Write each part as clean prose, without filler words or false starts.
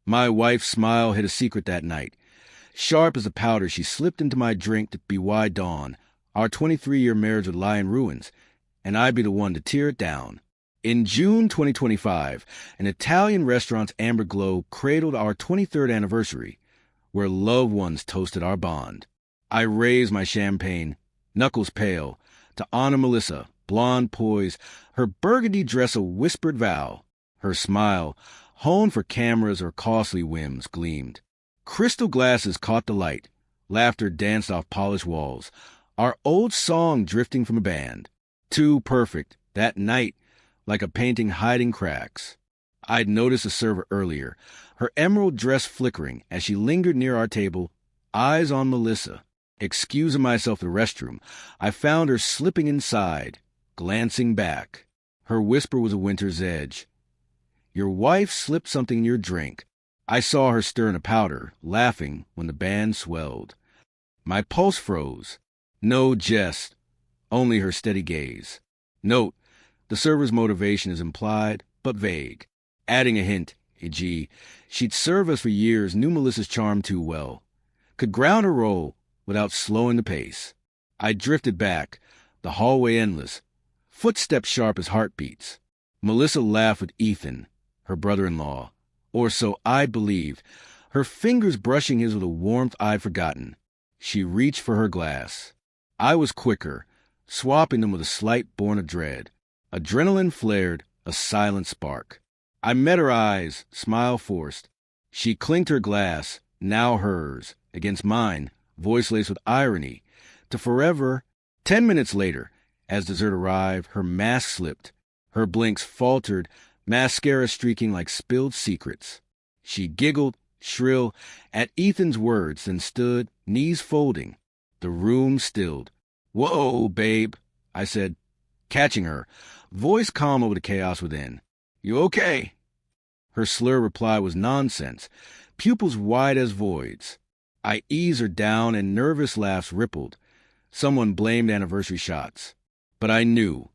My wife's smile hid a secret that night. Sharp as a powder, she slipped into my drink to be why dawn. Our 23-year marriage would lie in ruins, and I'd be the one to tear it down. In June 2025, an Italian restaurant's amber glow cradled our 23rd anniversary, where loved ones toasted our bond. I raised my champagne, knuckles pale, to honor Melissa, blonde poise, her burgundy dress a whispered vow. Her smile, honed for cameras or costly whims, gleamed. Crystal glasses caught the light. Laughter danced off polished walls. Our old song drifting from a band. Too perfect, that night, like a painting hiding cracks. I'd noticed the server earlier, her emerald dress flickering as she lingered near our table, eyes on Melissa. Excusing myself to the restroom, I found her slipping inside, glancing back. Her whisper was a winter's edge. Your wife slipped something in your drink. I saw her stirring a powder, laughing when the band swelled. My pulse froze. No jest, only her steady gaze. Note, the server's motivation is implied, but vague. Adding a hint, e.g., she'd served us for years, knew Melissa's charm too well. Could ground her roll without slowing the pace. I drifted back, the hallway endless, footsteps sharp as heartbeats. Melissa laughed with Ethan, her brother-in-law, or so I believed, her fingers brushing his with a warmth I'd forgotten. She reached for her glass. I was quicker, swapping them with a slight born of dread. Adrenaline flared, a silent spark. I met her eyes, smile forced. She clinked her glass, now hers, against mine, voice laced with irony, to forever. 10 minutes later, as dessert arrived, her mask slipped. Her blinks faltered, mascara streaking like spilled secrets. She giggled, shrill, at Ethan's words, then stood, knees folding. The room stilled. "Whoa, babe," I said, catching her, voice calm over the chaos within. "You okay?" Her slur reply was nonsense, pupils wide as voids. I eased her down and nervous laughs rippled. Someone blamed anniversary shots. But I knew.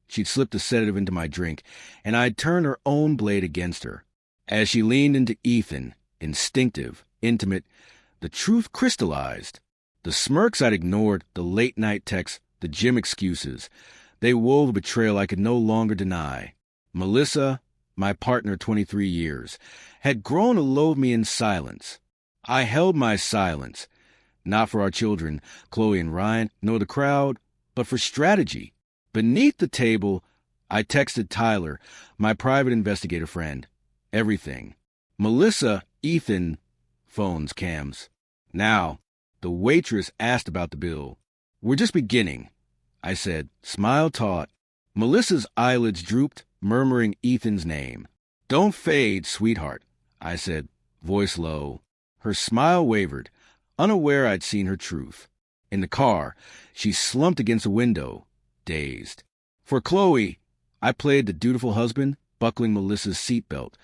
She'd slipped a sedative into my drink, and I'd turned her own blade against her. As she leaned into Ethan, instinctive, intimate, the truth crystallized. The smirks I'd ignored, the late-night texts, the gym excuses, they wove a betrayal I could no longer deny. Melissa, my partner 23 years, had grown to loathe me in silence. I held my silence, not for our children, Chloe and Ryan, nor the crowd, but for strategy. Beneath the table, I texted Tyler, my private investigator friend. Everything. Melissa, Ethan, phones, cams. Now, the waitress asked about the bill. "We're just beginning," I said, smile taut. Melissa's eyelids drooped, murmuring Ethan's name. "Don't fade, sweetheart," I said, voice low. Her smile wavered, unaware I'd seen her truth. In the car, she slumped against a window, dazed. For Chloe, I played the dutiful husband, buckling Melissa's seatbelt,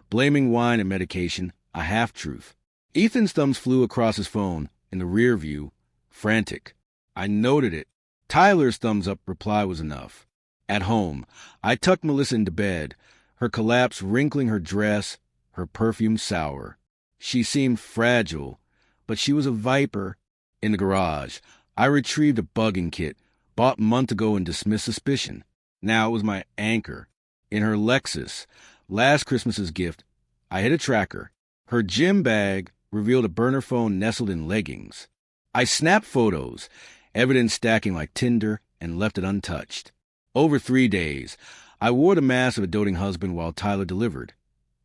blaming wine and medication, a half-truth. Ethan's thumbs flew across his phone, in the rear view, frantic. I noted it. Tyler's thumbs-up reply was enough. At home, I tucked Melissa into bed, her collapse wrinkling her dress, her perfume sour. She seemed fragile, but she was a viper. In the garage, I retrieved a bugging kit, bought a month ago and dismissed suspicion. Now it was my anchor. In her Lexus, last Christmas's gift, I hid a tracker. Her gym bag revealed a burner phone nestled in leggings. I snapped photos, evidence stacking like tinder, and left it untouched. Over 3 days, I wore the mask of a doting husband while Tyler delivered.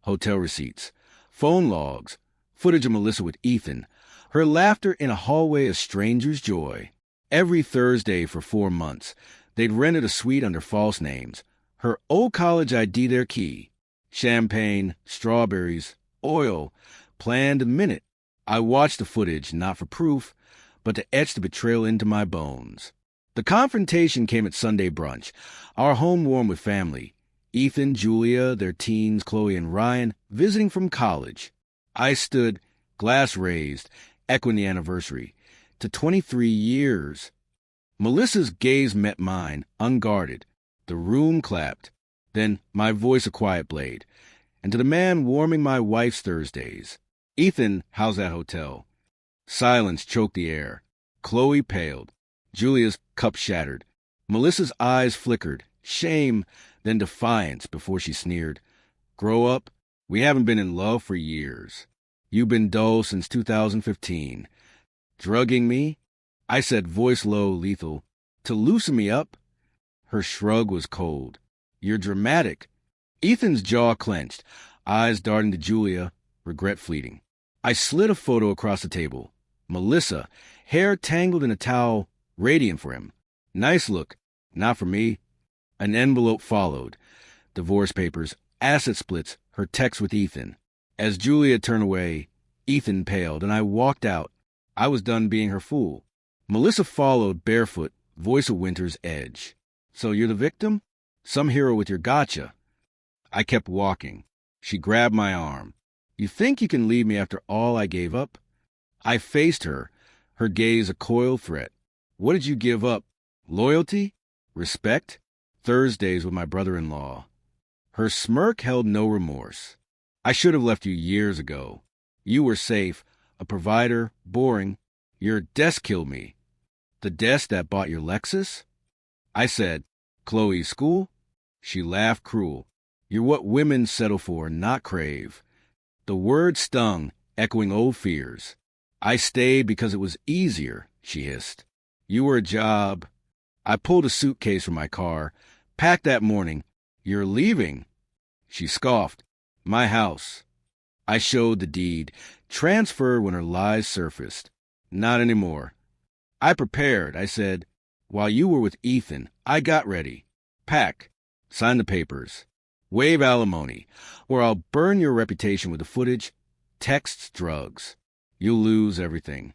Hotel receipts, phone logs, footage of Melissa with Ethan, her laughter in a hallway a stranger's joy. Every Thursday for 4 months, they'd rented a suite under false names. Her old college ID their key. Champagne, strawberries, oil, planned a minute. I watched the footage, not for proof, but to etch the betrayal into my bones. The confrontation came at Sunday brunch, our home warm with family. Ethan, Julia, their teens, Chloe and Ryan, visiting from college. I stood, glass raised, echoing the anniversary. To 23 years. Melissa's gaze met mine, unguarded. The room clapped. Then my voice a quiet blade. And to the man warming my wife's Thursdays, Ethan, how's that hotel? Silence choked the air. Chloe paled. Julia's cup shattered. Melissa's eyes flickered. Shame, then defiance before she sneered. Grow up? We haven't been in love for years. You've been dull since 2015. Drugging me? I said, voice low, lethal. To loosen me up? Her shrug was cold. You're dramatic. Ethan's jaw clenched, eyes darting to Julia, regret fleeting. I slid a photo across the table. Melissa, hair tangled in a towel, radiant for him. Nice look. Not for me. An envelope followed. Divorce papers, asset splits, her text with Ethan. As Julia turned away, Ethan paled, and I walked out. I was done being her fool. Melissa followed, barefoot, voice of winter's edge. So you're the victim? Some hero with your gotcha. I kept walking. She grabbed my arm. You think you can leave me after all I gave up? I faced her, her gaze a coiled threat. What did you give up? Loyalty? Respect? Thursdays with my brother-in-law. Her smirk held no remorse. I should have left you years ago. You were safe, a provider, boring. Your desk killed me. The desk that bought your Lexus? I said, Chloe's school? She laughed cruel. You're what women settle for, not crave. The word stung, echoing old fears. I stayed because it was easier, she hissed. You were a job. I pulled a suitcase from my car, packed that morning. You're leaving. She scoffed. My house. I showed the deed, transferred when her lies surfaced. Not anymore. I prepared, I said. While you were with Ethan, I got ready. Pack. Sign the papers. Waive alimony, or I'll burn your reputation with the footage, texts, drugs. You'll lose everything.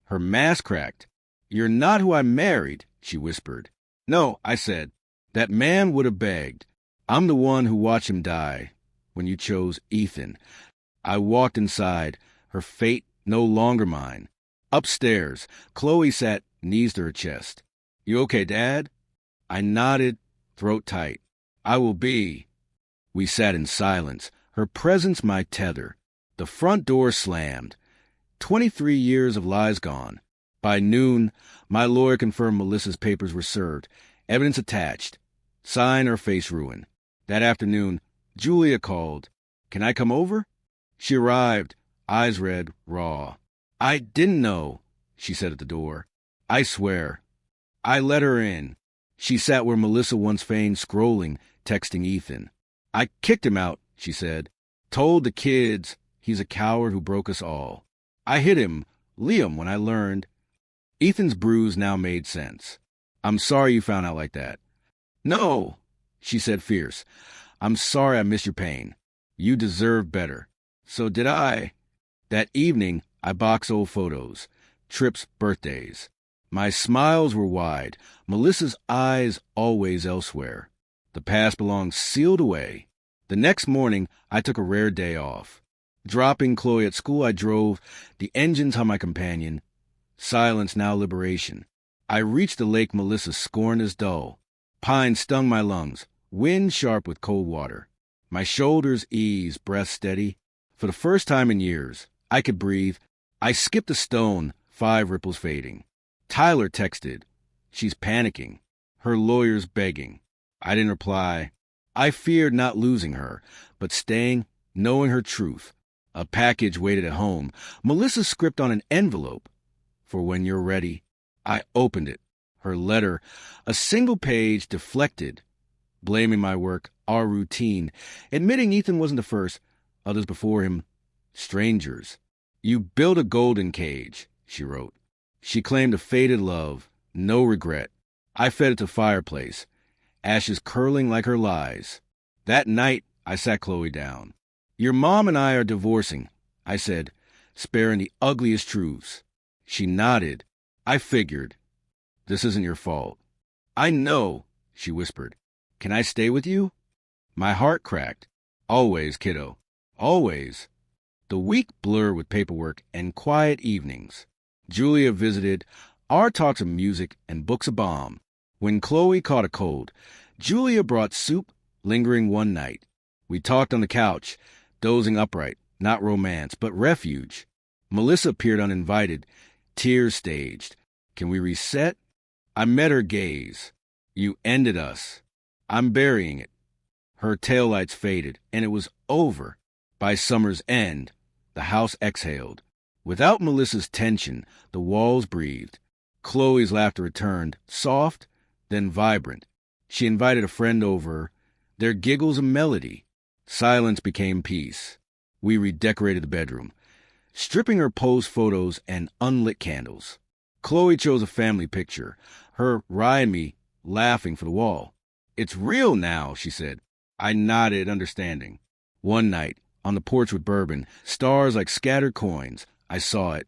Her mask cracked. You're not who I married, she whispered. No, I said. That man would have begged. I'm the one who watched him die when you chose Ethan. I walked inside, her fate no longer mine. Upstairs, Chloe sat, knees to her chest. You okay, Dad? I nodded, throat tight. I will be. We sat in silence, her presence my tether. The front door slammed. 23 years of lies gone. By noon, my lawyer confirmed Melissa's papers were served, evidence attached, sign or face ruin. That afternoon, Julia called. Can I come over? She arrived, eyes red, raw. I didn't know, she said at the door. I swear. I let her in. She sat where Melissa once feigned, scrolling, texting Ethan. I kicked him out, she said. Told the kids he's a coward who broke us all. I hit him, Liam, when I learned. Ethan's bruise now made sense. I'm sorry you found out like that. No, she said fierce. I'm sorry I missed your pain. You deserve better. So did I. That evening, I boxed old photos, trips, birthdays. My smiles were wide, Melissa's eyes always elsewhere. The past belonged sealed away. The next morning, I took a rare day off. Dropping Chloe at school, I drove. The engines hum my companion. Silence, now liberation. I reached the lake Melissa scorned as dull. Pine stung my lungs, wind sharp with cold water. My shoulders eased, breath steady. For the first time in years, I could breathe. I skipped a stone, 5 ripples fading. Tyler texted. She's panicking. Her lawyer's begging. I didn't reply. I feared not losing her, but staying, knowing her truth. A package waited at home. Melissa's script on an envelope. For when you're ready. I opened it. Her letter, a single page, deflected. Blaming my work, our routine. Admitting Ethan wasn't the first. Others before him. Strangers. You built a golden cage, she wrote. She claimed a faded love. No regret. I fed it to fireplace. Ashes curling like her lies. That night, I sat Chloe down. Your mom and I are divorcing, I said, sparing the ugliest truths. She nodded. I figured. This isn't your fault. I know, she whispered. Can I stay with you? My heart cracked. Always, kiddo. Always. The week blurred with paperwork and quiet evenings. Julia visited. Our talks of music and books a bomb. When Chloe caught a cold, Julia brought soup, lingering one night. We talked on the couch, dozing upright, not romance, but refuge. Melissa appeared uninvited, tears staged. Can we reset? I met her gaze. You ended us. I'm burying it. Her taillights faded, and it was over. By summer's end, the house exhaled. Without Melissa's tension, the walls breathed. Chloe's laughter returned, soft, then vibrant. She invited a friend over, their giggles a melody. Silence became peace. We redecorated the bedroom, stripping her posed photos and unlit candles. Chloe chose a family picture, her Rye and me laughing for the wall. It's real now, she said. I nodded, understanding. One night, on the porch with bourbon, stars like scattered coins, I saw it.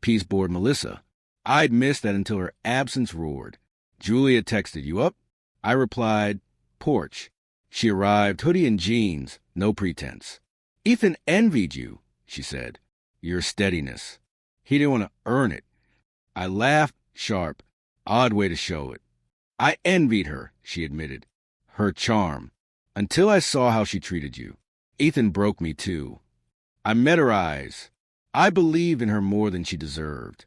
Peace board Melissa. I'd missed that until her absence roared. Julia texted, you up? I replied, porch. She arrived, hoodie and jeans, no pretense. Ethan envied you, she said. Your steadiness. He didn't want to earn it. I laughed, sharp. Odd way to show it. I envied her, she admitted. Her charm. Until I saw how she treated you. Ethan broke me too. I met her eyes. I believed in her more than she deserved.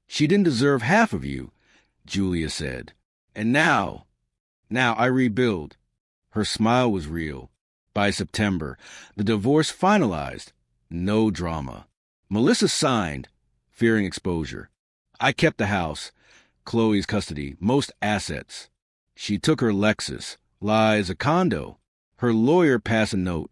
She didn't deserve half of you, Julia said. And now I rebuild. Her smile was real. By September, the divorce finalized. No drama. Melissa signed, fearing exposure. I kept the house, Chloe's custody, most assets. She took her Lexus, lies, a condo. Her lawyer passed a note.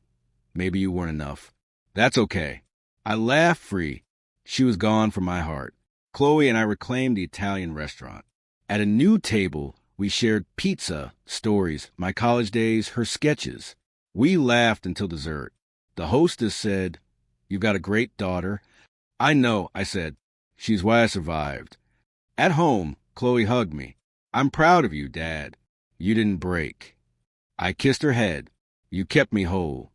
Maybe you weren't enough. That's okay. I laughed free. She was gone from my heart. Chloe and I reclaimed the Italian restaurant. At a new table, we shared pizza, stories, my college days, her sketches. We laughed until dessert. The hostess said, You've got a great daughter. I know, I said. She's why I survived. At home, Chloe hugged me. I'm proud of you, Dad. You didn't break. I kissed her head. You kept me whole.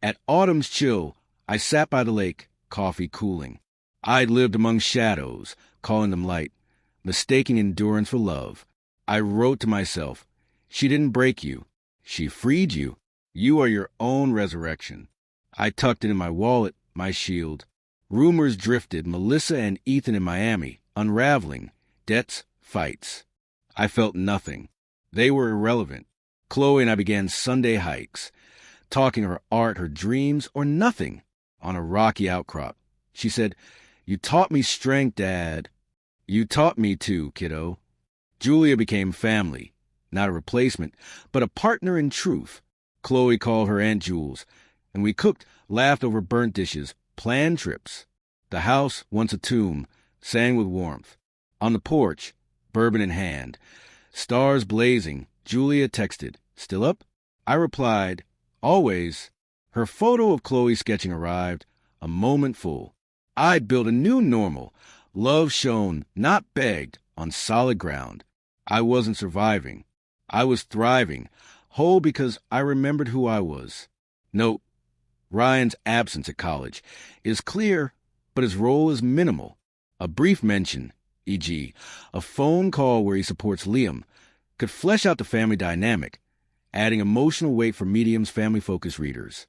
At autumn's chill, I sat by the lake, coffee cooling. I'd lived among shadows, calling them light, mistaking endurance for love. I wrote to myself, she didn't break you. She freed you. You are your own resurrection. I tucked it in my wallet, my shield. Rumors drifted, Melissa and Ethan in Miami, unraveling, debts, fights. I felt nothing. They were irrelevant. Chloe and I began Sunday hikes, talking her art, her dreams, or nothing, on a rocky outcrop. She said, You taught me strength, Dad. You taught me too, kiddo. Julia became family, not a replacement, but a partner in truth. Chloe called her Aunt Jules, and we cooked, laughed over burnt dishes, planned trips. The house, once a tomb, sang with warmth. On the porch, bourbon in hand, stars blazing, Julia texted, Still up? I replied, Always. Her photo of Chloe sketching arrived, a moment full. I'd built a new normal. Love shone, not begged, on solid ground. I wasn't surviving. I was thriving, whole because I remembered who I was. Note, Ryan's absence at college is clear, but his role is minimal. A brief mention, e.g., a phone call where he supports Liam, could flesh out the family dynamic, adding emotional weight for Medium's family-focused readers.